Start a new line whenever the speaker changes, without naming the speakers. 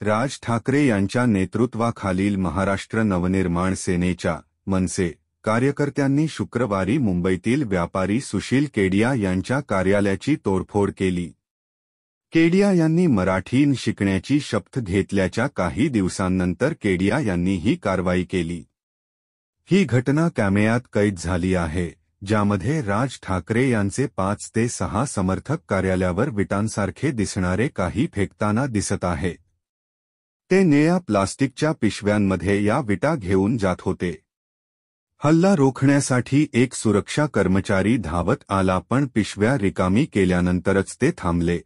राज ठाकरे यांच्या नेतृत्वाखालील महाराष्ट्र नवनिर्माण सेनेच्या मनसे कार्यकर्त्यांनी शुक्रवारी मुंबईतील व्यापारी सुशील केडिया यांच्या कार्यालयाची तोडफोड केली. केडिया यांनी मराठी शिकण्याची शपथ घेतल्याच्या काही दिवसांनंतर केडिया यांनी ही कारवाई केली. ही घटना कॅमेऱ्यात कैद झाली आहे, ज्यामध्ये राज ठाकरे यांचे 5 ते 6 समर्थक कार्यालयावर विटांसारखे दिसणारे काही फेकताना दिसत आहेत. ते निळ्या प्लास्टिकच्या पिशव्यांमध्ये या विटा घेऊन जात होते. हल्ला रोखण्यासाठी एक सुरक्षा कर्मचारी धावत आला, पण पिशव्या रिकामी केल्यानंतरच ते थांबले.